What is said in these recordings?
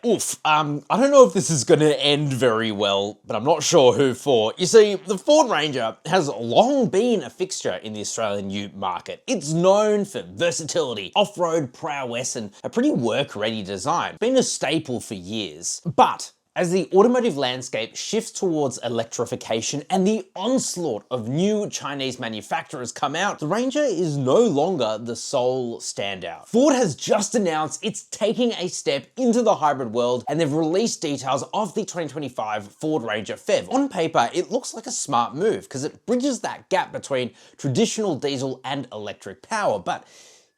Oof, I don't know if this is gonna end very well, but I'm not sure who for. You see, the Ford Ranger has long been a fixture in the Australian ute market. It's known for versatility, off-road prowess, and a pretty work-ready design. It's been a staple for years. But as the automotive landscape shifts towards electrification and the onslaught of new Chinese manufacturers come out, the Ranger is no longer the sole standout. Ford has just announced it's taking a step into the hybrid world, and they've released details of the 2025 Ford Ranger PHEV. On paper, it looks like a smart move because it bridges that gap between traditional diesel and electric power, but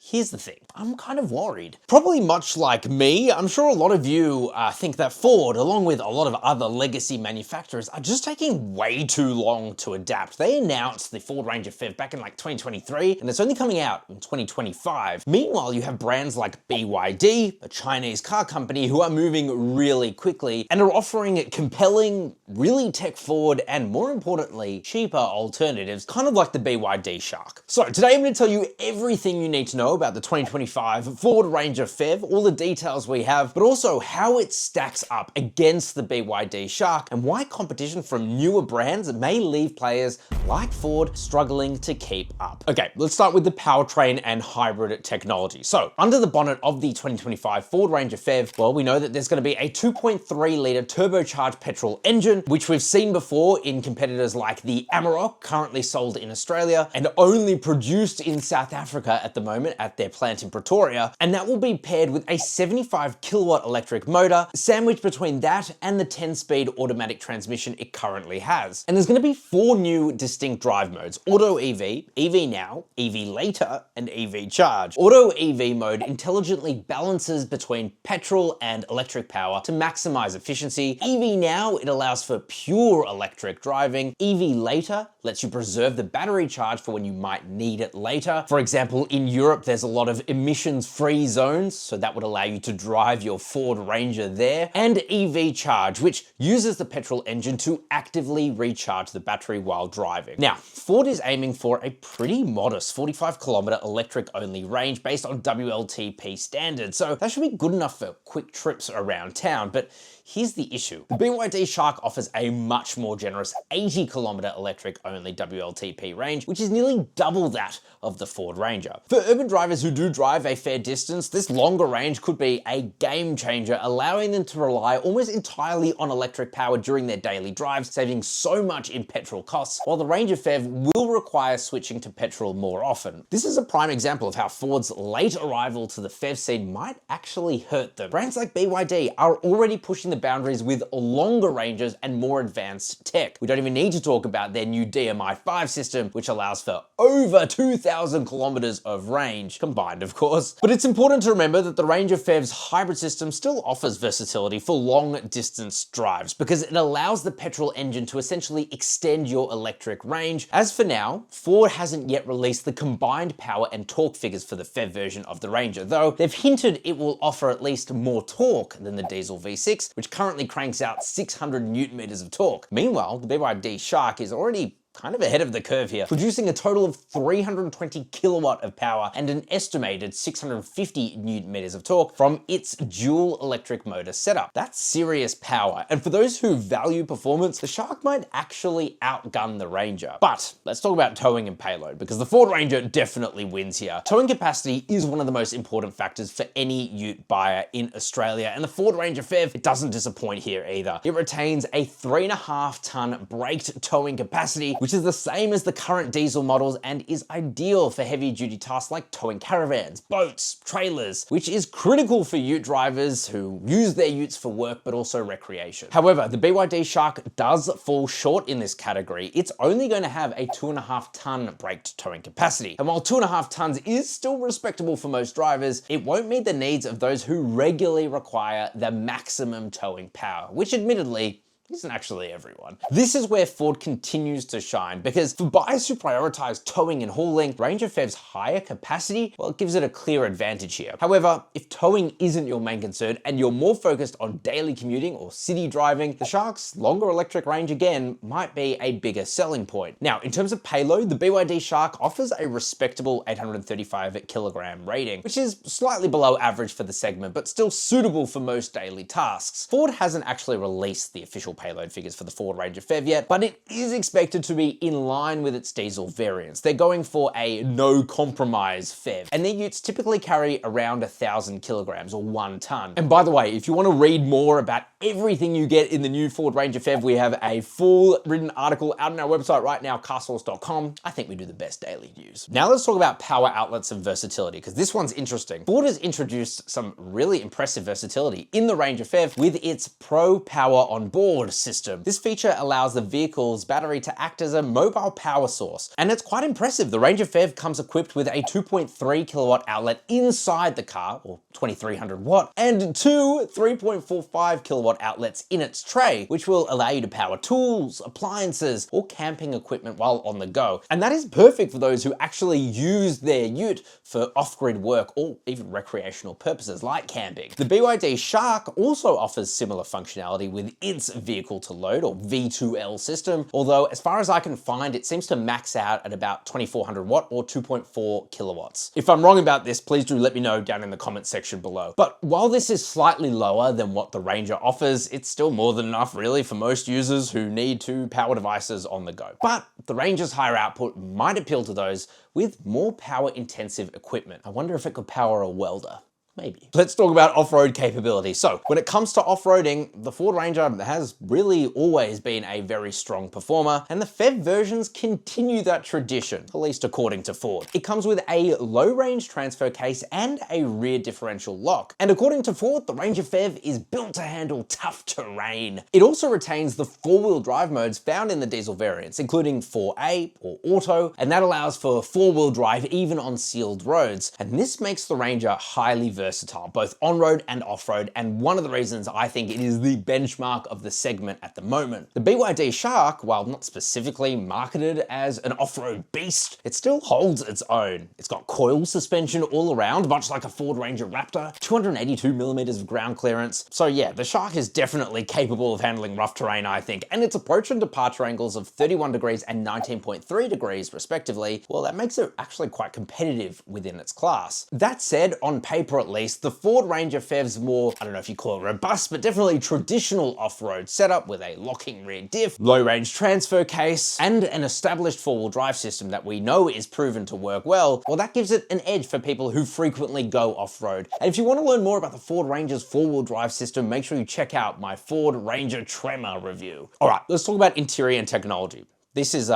here's the thing, I'm kind of worried. Probably much like me, I'm sure a lot of you think that Ford, along with a lot of other legacy manufacturers, are just taking way too long to adapt. They announced the Ford Ranger PHEV back in like 2023, and it's only coming out in 2025. Meanwhile, you have brands like BYD, a Chinese car company, who are moving really quickly and are offering compelling, really tech-forward, and more importantly, cheaper alternatives, kind of like the BYD Shark. So today I'm going to tell you everything you need to know about the 2025 Ford Ranger PHEV, all the details we have, but also how it stacks up against the BYD Shark and why competition from newer brands may leave players like Ford struggling to keep up. Okay, let's start with the powertrain and hybrid technology. So under the bonnet of the 2025 Ford Ranger PHEV, well, we know that there's going to be a 2.3 litre turbocharged petrol engine, which we've seen before in competitors like the Amarok, currently sold in Australia and only produced in South Africa at the moment at their plant in Pretoria, and that will be paired with a 75 kilowatt electric motor sandwiched between that and the 10-speed automatic transmission it currently has. And there's going to be 4 new distinct drive modes: Auto EV, EV Now, EV Later, and EV Charge. Auto EV mode intelligently balances between petrol and electric power to maximize efficiency. EV Now, it allows for pure electric driving. EV Later lets you preserve the battery charge for when you might need it later. For example, in Europe, there's a lot of emissions-free zones, so that would allow you to drive your Ford Ranger there. And EV Charge, which uses the petrol engine to actively recharge the battery while driving. Now, Ford is aiming for a pretty modest 45-kilometer electric-only range based on WLTP standards, so that should be good enough for quick trips around town. But here's the issue. The BYD Shark offers a much more generous 80-kilometer electric-only WLTP range, which is nearly double that of the Ford Ranger. For urban drivers who do drive a fair distance, this longer range could be a game changer, allowing them to rely almost entirely on electric power during their daily drives, saving so much in petrol costs, while the Ranger PHEV will require switching to petrol more often. This is a prime example of how Ford's late arrival to the PHEV scene might actually hurt them. Brands like BYD are already pushing the boundaries with longer ranges and more advanced tech. We don't even need to talk about their new DMI5 system, which allows for over 2,000 kilometers of range, combined of course. But it's important to remember that the Ranger PHEV's hybrid system still offers versatility for long distance drives because it allows the petrol engine to essentially extend your electric range. As for now, Ford hasn't yet released the combined power and torque figures for the PHEV version of the Ranger, though they've hinted it will offer at least more torque than the diesel V6, which currently cranks out 600 newton meters of torque. Meanwhile, the BYD Shark is already kind of ahead of the curve here, producing a total of 320 kilowatt of power and an estimated 650 newton meters of torque from its dual electric motor setup. That's serious power, and for those who value performance, the Shark might actually outgun the Ranger. But let's talk about towing and payload, because the Ford Ranger definitely wins here. Towing capacity is one of the most important factors for any ute buyer in Australia, and the Ford Ranger PHEV, it doesn't disappoint here either. It retains a 3.5 ton braked towing capacity, which is the same as the current diesel models and is ideal for heavy duty tasks like towing caravans, boats, trailers, which is critical for ute drivers who use their utes for work but also recreation. However, the BYD Shark does fall short in this category. It's only going to have a 2.5 ton braked towing capacity. And while 2.5 tons is still respectable for most drivers, it won't meet the needs of those who regularly require the maximum towing power, which admittedly isn't actually everyone. This is where Ford continues to shine, because for buyers who prioritize towing and hauling, Ranger PHEV's higher capacity, well, it gives it a clear advantage here. However, if towing isn't your main concern and you're more focused on daily commuting or city driving, the Shark's longer electric range again might be a bigger selling point. Now, in terms of payload, the BYD Shark offers a respectable 835 kilogram rating, which is slightly below average for the segment, but still suitable for most daily tasks. Ford hasn't actually released the official payload figures for the Ford Ranger PHEV yet, but it is expected to be in line with its diesel variants. They're going for a no compromise PHEV, and their utes typically carry around 1,000 kilograms or 1 ton. And by the way, if you want to read more about everything you get in the new Ford Ranger PHEV, we have a full written article out on our website right now, CarSauce.com. I think we do the best daily news. Now let's talk about power outlets and versatility, because this one's interesting. Ford has introduced some really impressive versatility in the Ranger PHEV with its Pro Power on Board system. This feature allows the vehicle's battery to act as a mobile power source, and it's quite impressive. The Ranger PHEV comes equipped with a 2.3 kilowatt outlet inside the car, or 2300 watt, and two 3.45 kilowatt outlets in its tray, which will allow you to power tools, appliances, or camping equipment while on the go. And that is perfect for those who actually use their ute for off-grid work or even recreational purposes like camping. The BYD Shark also offers similar functionality with its vehicle to load, or V2L system, although as far as I can find, it seems to max out at about 2400 watt or 2.4 kilowatts. If I'm wrong about this, please do let me know down in the comment section below. But while this is slightly lower than what the Ranger offers, it's still more than enough really for most users who need to power devices on the go. But the Ranger's higher output might appeal to those with more power intensive equipment. I wonder if it could power a welder. Maybe. Let's talk about off-road capability. So when it comes to off-roading, the Ford Ranger has really always been a very strong performer, and the PHEV versions continue that tradition, at least according to Ford. It comes with a low-range transfer case and a rear differential lock. And according to Ford, the Ranger PHEV is built to handle tough terrain. It also retains the four-wheel drive modes found in the diesel variants, including 4A or Auto, and that allows for four-wheel drive even on sealed roads. And this makes the Ranger highly versatile, both on-road and off-road, and one of the reasons I think it is the benchmark of the segment at the moment. The BYD Shark, while not specifically marketed as an off-road beast, it still holds its own. It's got coil suspension all around, much like a Ford Ranger Raptor, 282 millimeters of ground clearance. So yeah, the Shark is definitely capable of handling rough terrain, I think, and its approach and departure angles of 31 degrees and 19.3 degrees respectively, well, that makes it actually quite competitive within its class. That said, on paper at least, the Ford Ranger PHEV's more, I don't know if you call it robust, but definitely traditional off-road setup with a locking rear diff, low-range transfer case, and an established four-wheel drive system that we know is proven to work well, that gives it an edge for people who frequently go off-road. And if you want to learn more about the Ford Ranger's four-wheel drive system, make sure you check out my Ford Ranger Tremor review. All right, let's talk about interior and technology. This is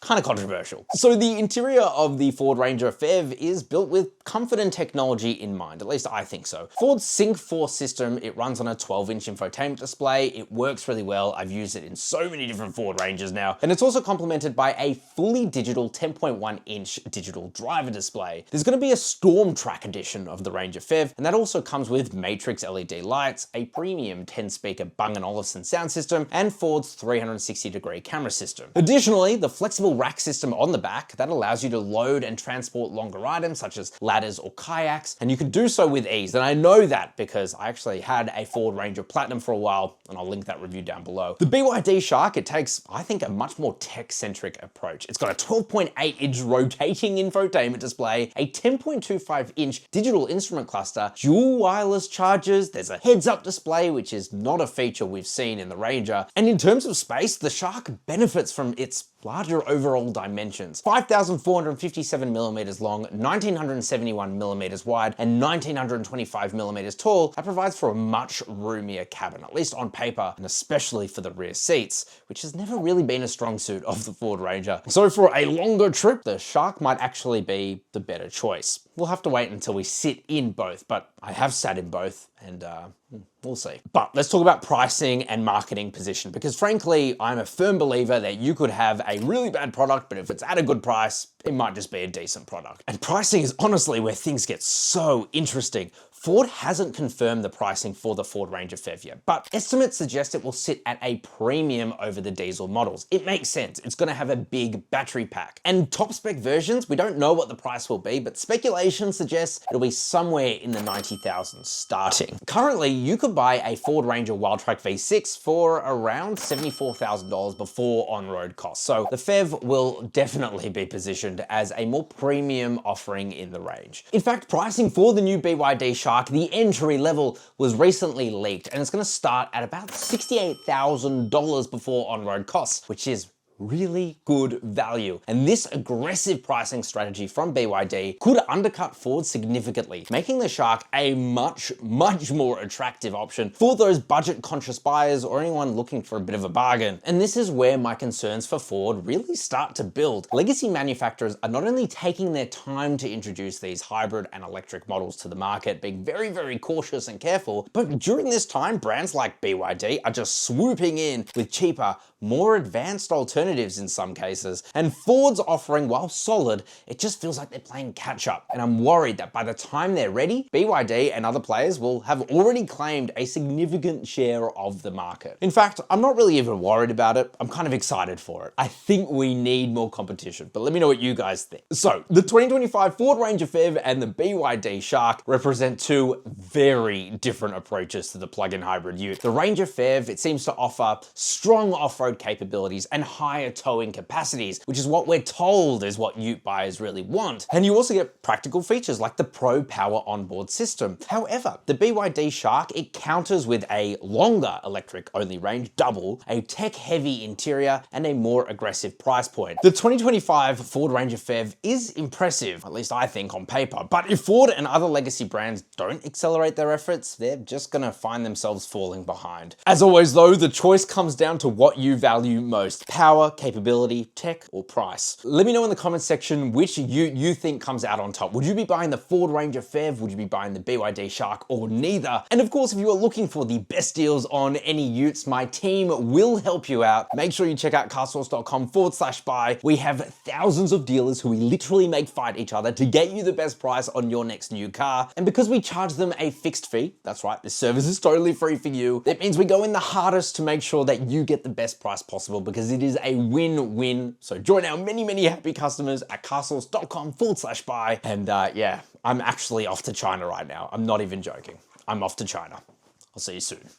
kind of controversial. So the interior of the Ford Ranger PHEV is built with comfort and technology in mind, at least I think so. Ford's Sync 4 system, it runs on a 12-inch infotainment display. It works really well. I've used it in so many different Ford Rangers now. And it's also complemented by a fully digital 10.1-inch digital driver display. There's going to be a Storm Track edition of the Ranger PHEV, and that also comes with Matrix LED lights, a premium 10-speaker Bang & Olufsen sound system, and Ford's 360-degree camera system. Additionally, the flexible rack system on the back that allows you to load and transport longer items such as ladders or kayaks, and you can do so with ease. And I know that because I actually had a Ford Ranger Platinum for a while, and I'll link that review down below. The BYD Shark, it takes, I think, a much more tech-centric approach. It's got a 12.8-inch rotating infotainment display, a 10.25-inch digital instrument cluster, dual wireless chargers, there's a heads-up display, which is not a feature we've seen in the Ranger. And in terms of space, the Shark benefits from its larger overall dimensions. 5,457 millimeters long, 1,971 millimeters wide, and 1,925 millimeters tall. That provides for a much roomier cabin, at least on paper, and especially for the rear seats, which has never really been a strong suit of the Ford Ranger. So for a longer trip, the Shark might actually be the better choice. We'll have to wait until we sit in both, but I have sat in both, and we'll see. But let's talk about pricing and marketing position, because frankly, I'm a firm believer that you could have a really bad product, but if it's at a good price, it might just be a decent product. And pricing is honestly where things get so interesting. Ford hasn't confirmed the pricing for the Ford Ranger PHEV yet, but estimates suggest it will sit at a premium over the diesel models. It makes sense. It's going to have a big battery pack. And top spec versions, we don't know what the price will be, but speculation suggests it'll be somewhere in the 90,000 starting. Currently, you could buy a Ford Ranger Wildtrak V6 for around $74,000 before on-road costs. So the PHEV will definitely be positioned as a more premium offering in the range. In fact, pricing for the new BYD Shark, the entry level, was recently leaked, and it's going to start at about $68,000 before on-road costs, which is really good value. And this aggressive pricing strategy from BYD could undercut Ford significantly, making the Shark a much more attractive option for those budget-conscious buyers or anyone looking for a bit of a bargain. And this is where my concerns for Ford really start to build. Legacy manufacturers are not only taking their time to introduce these hybrid and electric models to the market, being very cautious and careful, but during this time, brands like BYD are just swooping in with cheaper, more advanced alternatives in some cases. And Ford's offering, while solid, it just feels like they're playing catch up. And I'm worried that by the time they're ready, BYD and other players will have already claimed a significant share of the market. In fact, I'm not really even worried about it. I'm kind of excited for it. I think we need more competition, but let me know what you guys think. So the 2025 Ford Ranger PHEV and the BYD Shark represent two very different approaches to the plug-in hybrid ute. The Ranger PHEV, it seems to offer strong off-road capabilities and higher towing capacities, which is what we're told is what ute buyers really want. And you also get practical features like the Pro Power onboard system. However, the BYD Shark, it counters with a longer electric-only range, double, a tech-heavy interior, and a more aggressive price point. The 2025 Ford Ranger PHEV is impressive, at least I think on paper, but if Ford and other legacy brands don't accelerate their efforts, they're just gonna find themselves falling behind. As always though, the choice comes down to what you value most: power, capability, tech, or price. Let me know in the comments section which ute you think comes out on top. Would you be buying the Ford Ranger PHEV? Would you be buying the BYD Shark, or neither? And of course, if you are looking for the best deals on any utes, my team will help you out. Make sure you check out carsauce.com/buy. We have thousands of dealers who we literally make fight each other to get you the best price on your next new car. And because we charge them a fixed fee, that's right, this service is totally free for you. That means we go in the hardest to make sure that you get the best price possible, because it is a win-win. So join our many happy customers at carsauce.com/buy. And yeah, I'm actually off to China right now. I'm not even joking. I'm off to China. I'll see you soon.